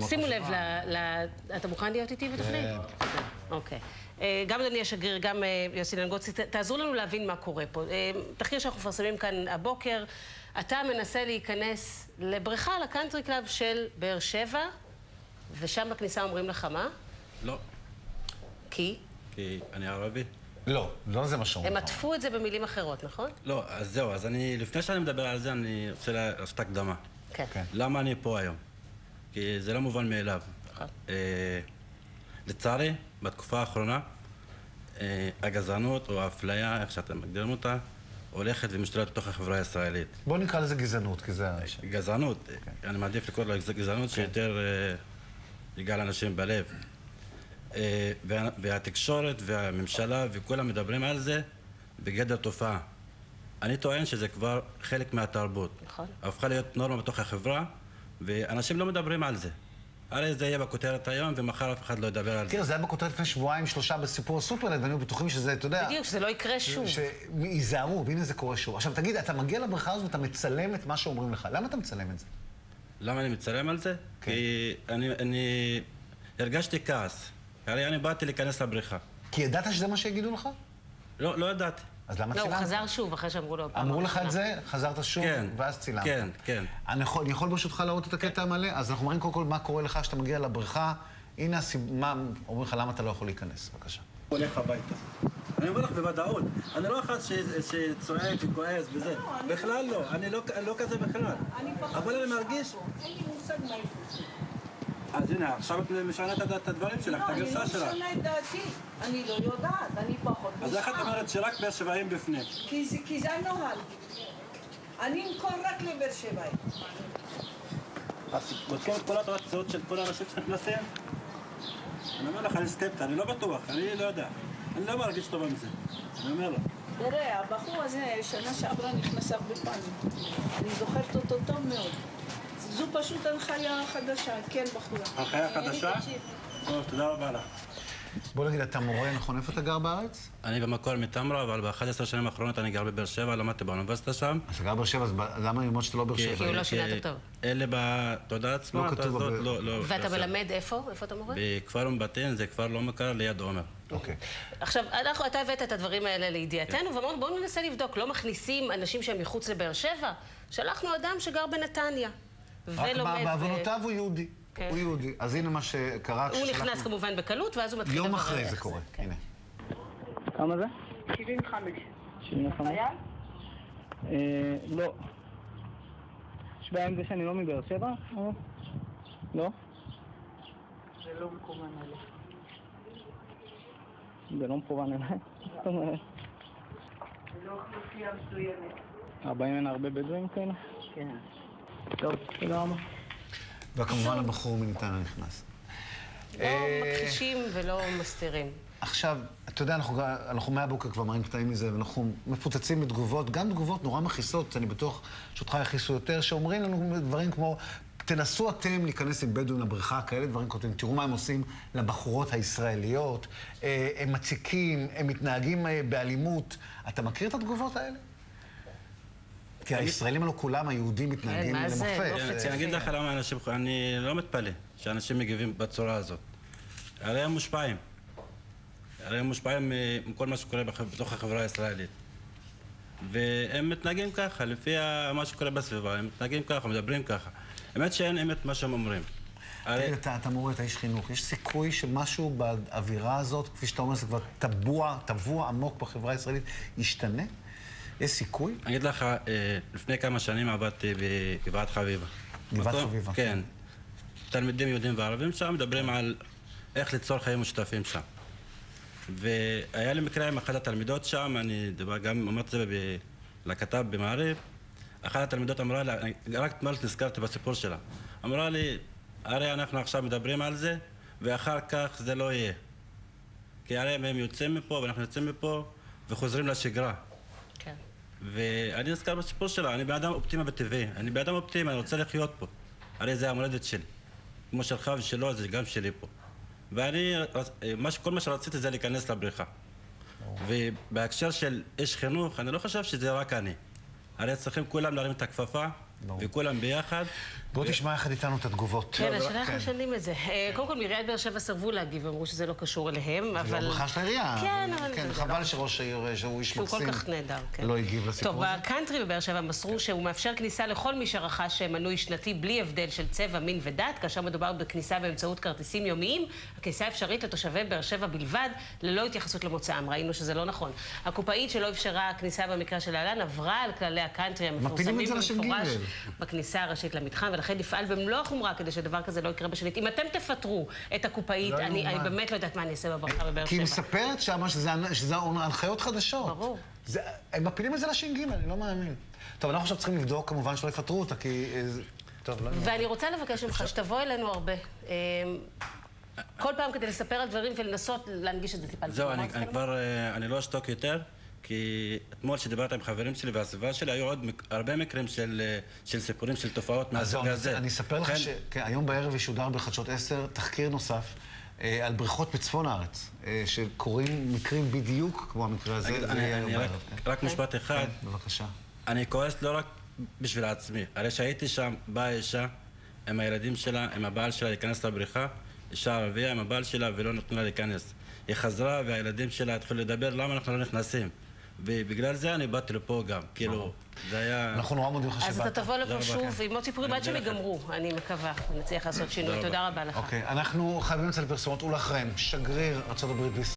שימו לב, אתה מוכן להיות איתי בתוכנית? אוקיי. גם אדוני השגריר, גם יוסי לנגוצי, תעזרו לנו להבין מה קורה פה. תחקיר שאנחנו מפרסמים כאן הבוקר, אתה מנסה להיכנס לבריכה, לקאנטרי קלאב של באר שבע, ושם בכניסה אומרים לך מה? לא. כי? כי אני ערבי. לא, לא זה מה שאומרים. הם עטפו את זה במילים אחרות, נכון? לא, אז זהו, אז לפני שאני מדבר על זה, אני רוצה לעשות הקדמה. כן. למה אני פה היום? כי זה לא מובן מאליו. לצערי, בתקופה האחרונה, הגזענות או האפליה, איך שאתם מגדירים אותה, הולכת ומשתוללת בתוך החברה הישראלית. בוא נקרא לזה גזענות, כי זה... גזענות, אני מעדיף לקרוא לזה גזענות שיותר יגע לאנשים בלב. והתקשורת והממשלה וכולם מדברים על זה בגדר תופעה. אני טוען שזה כבר חלק מהתרבות. נכון. הפכה להיות נורמה בתוך החברה, ואנשים לא מדברים על זה. הרי זה יהיה בכותרת היום, ומחר אף אחד לא ידבר על זה. תראה, זה היה בכותרת לפני שבועיים, 3 בסיפור הסופרלנד, והיינו בטוחים שזה, אתה יודע... בדיוק, שזה לא יקרה שוב. שיזהרו, והנה זה קורה שוב. עכשיו, תגיד, אתה מגיע לבריכה הזו ואתה מצלם את מה שאומרים לך. למה אתה מצלם את זה? למה אני מצלם על זה? כי אני הרגשתי כעס. הרי אני באתי להיכנס לבריכה. כי ידעת שזה מה שיגידו לך? לא, לא ידעתי. אז למה לא, צילמת? הוא חזר שוב אחרי שאמרו לו... אמרו לך את זה, חזרת שוב, ואז צילמת. כן, כן. אני יכול ברשותך להראות את הקטע המלא? אז אנחנו מראים קודם כל מה קורה לך כשאתה מגיע לבריכה. הנה הסיבה, אומרים לך למה אתה לא יכול להיכנס. בבקשה. הולך הביתה. אני אומר לך בוודאות. אני לא אחד שצועק וכועס וזה. בכלל לא. אני לא כזה בכלל. אבל אני מרגיש... אין לי מושג מה יש. אז הנה, עכשיו את משנה את הדברים שלך, את הגרסה שלך. לא, אני לא משנה את דעתי. אני לא יודעת, אני פחות משנה. אז איך את אומרת שרק באר שבעים בפנים? כי זה הנוהל. אני אמכור רק לבאר שבעים. אז בודקים את כל התוצאות של כל האנשים שנכנסים? אני אומר לך, אני סקפטי, אני לא בטוח, אני לא יודע. אני לא מרגיש טוב עם זה. אני אומר לך. תראה, הבחור הזה שנה שעברה נכנס הרבה פעמים. אני זוכרת אותו טוב מאוד. זו פשוט הנחיה חדשה, כן בחורה. הנחיה חדשה? טוב, תודה רבה לך. בוא נגיד, אתה מורה, נכון? איפה אתה גר בארץ? אני במקור מתמרה, אבל ב-11 שנים האחרונות אני גר בבאר שבע, למדתי באוניברסיטה שם. אז אתה גר בבאר שבע, אז למה ללמוד שאתה לא באר שבע? כי הוא לא שינה את הכתוב. אלה בתודעה עצמה, לא כתוב לא. ואתה מלמד איפה? איפה אתה מורה? בכפר אום בטין, זה כפר לא מוכר ליד עומר. אוקיי. עכשיו, אתה הבאת את הדברים האלה לידיעתנו, ואמרנו, בואו ננסה לבדוק, לא מכניסים אנשים שהם מחוץ לבאר שבע. שלחנו אדם שגר בנתניה. רק בעוונותיו הוא יהודי. הוא יהודי. אז הנה מה שקרה. הוא נכנס כמובן בקלות, ואז הוא מתחיל יום אחרי זה קורה. הנה. כמה זה? 75. 75? לא. יש בעיה עם זה שאני לא מבאר שבע? לא? זה לא מכוון אליך. זה לא מכוון אליי? זאת אומרת. זה לא אוכלוסייה מסוימת. הבאים אין הרבה בדואים כאלה? כן. טוב, תודה רבה. וכמובן הבחור מנתניה נכנס. לא מכחישים ולא מסתירים. עכשיו, אתה יודע, אנחנו מהבוקר כבר מראים קטעים מזה, ואנחנו מפוצצים בתגובות, גם תגובות נורא מכעיסות, אני בטוח שאותך יכעיסו יותר, שאומרים לנו דברים כמו, תנסו אתם להיכנס עם בדואים לבריכה, כאלה דברים כותבים, תראו מה הם עושים לבחורות הישראליות, הם מציקים, הם מתנהגים באלימות. אתה מכיר את התגובות האלה? כי הישראלים האלו כולם, היהודים מתנהגים למופת. אני אגיד לך למה אנשים, אני לא מתפלא שאנשים מגיבים בצורה הזאת. הרי הם מושפעים. הרי הם מושפעים מכל מה שקורה בתוך החברה הישראלית. והם מתנהגים ככה, לפי מה שקורה בסביבה, הם מתנהגים ככה, מדברים ככה. האמת שאין אמת מה שהם אומרים. תגיד, אתה מורה, אתה איש חינוך, יש סיכוי שמשהו באווירה הזאת, כפי שאתה אומר, זה כבר טבוע עמוק בחברה הישראלית, ישתנה? יש סיכוי? אני אגיד לך, לפני כמה שנים עבדתי בגבעת חביבה. גבעת חביבה? כן. תלמידים יהודים וערבים שם מדברים על איך ליצור חיים משותפים שם. והיה לי מקרה עם אחת התלמידות שם, אני גם אמרתי את זה לכתב במעריב, אחת התלמידות אמרה לי, רק אתמול נזכרתי בסיפור שלה, אמרה לי, הרי אנחנו עכשיו מדברים על זה, ואחר כך זה לא יהיה. כי הרי הם יוצאים מפה ואנחנו יוצאים מפה וחוזרים לשגרה. כן. ואני נזכר בסיפור שלה, אני באדם אופטימי בטבעי, אני באדם אופטימי, אני רוצה לחיות פה. הרי זה המולדת שלי. כמו שלך ושלו, זה גם שלי פה. ואני, כל מה שרציתי זה להיכנס לבריכה. ובהקשר של איש חינוך, אני לא חושב שזה רק אני. הרי צריכים כולם להרים את הכפפה וכולם ביחד. בוא תשמע יחד איתנו את התגובות. כן, השאלה איך משנים את זה. קודם כל, מעיריית באר שבע סרבו להגיב, אמרו שזה לא קשור אליהם, אבל... זה לא ברכה של העירייה. כן, אבל... כן, חבל שראש העיר, שהוא איש מקסים, שהוא כל כך נהדר, כן. לא הגיב לסיפור הזה. טוב, בקאנטרי בבאר שבע מסרו שהוא מאפשר כניסה לכל מי שרכש מנוי שנתי בלי הבדל של צבע, מין ודת, כאשר מדובר בכניסה באמצעות כרטיסים יומיים. הכניסה אפשרית לתושבי באר שבע בלבד, ללא התייחסות למוצאם. ראינו שזה לא נכון. הקופאית שלא אפשרה הכניסה במקרה של להלן עברה על כללי הקאנטרי המפורסמים במפורש בכניסה הראשית למתחם, ולכן נפעל במלוא החומרה כדי שדבר כזה לא יקרה בשנית. אם אתם תפטרו את הקופאית, אני באמת לא יודעת מה אני אעשה בברכה בבאר שבע. כי היא מספרת שמה שזה הנחיות חדשות. ברור. הם מפילים את זה לש"ג, אני לא מאמין. טוב, אנחנו עכשיו צריכים לבדוק, כמובן שלא יפטרו אותה, כי... טוב, לא... ואני רוצה לבקש ממך שתבוא אלינו הרבה. כל פעם כדי לספר על דברים ולנסות להנגיש את זה טיפה. זהו, אני לא אשתוק יותר, כי אתמול שדיברת עם חברים שלי והסביבה שלי, היו עוד הרבה מקרים של סיפורים, של תופעות מהסוג הזה. אני אספר לך שהיום בערב ישודר בחדשות 10 תחקיר נוסף על בריכות בצפון הארץ, שקורים מקרים בדיוק כמו המקרה הזה. רק משפט אחד. בבקשה. אני כועס לא רק בשביל עצמי. הרי שהייתי שם, באה אישה עם הילדים שלה, עם הבעל שלה להיכנס לבריכה, אישה ערבייה עם הבעל שלה ולא נתנו לה להיכנס. היא חזרה והילדים שלה התחילו לדבר למה אנחנו לא נכנסים. ובגלל זה אני באתי לפה גם, כאילו, זה היה... אנחנו נורא מודים לך שבאת. אז אתה תבוא לפה שוב עם עוד סיפורים עד שהם יגמרו, אני מקווה, נצליח לעשות שינוי. תודה רבה לך. אוקיי, אנחנו חייבים לצאת לפרסומות. אולה חרם, שגריר ארצות הברית בישראל.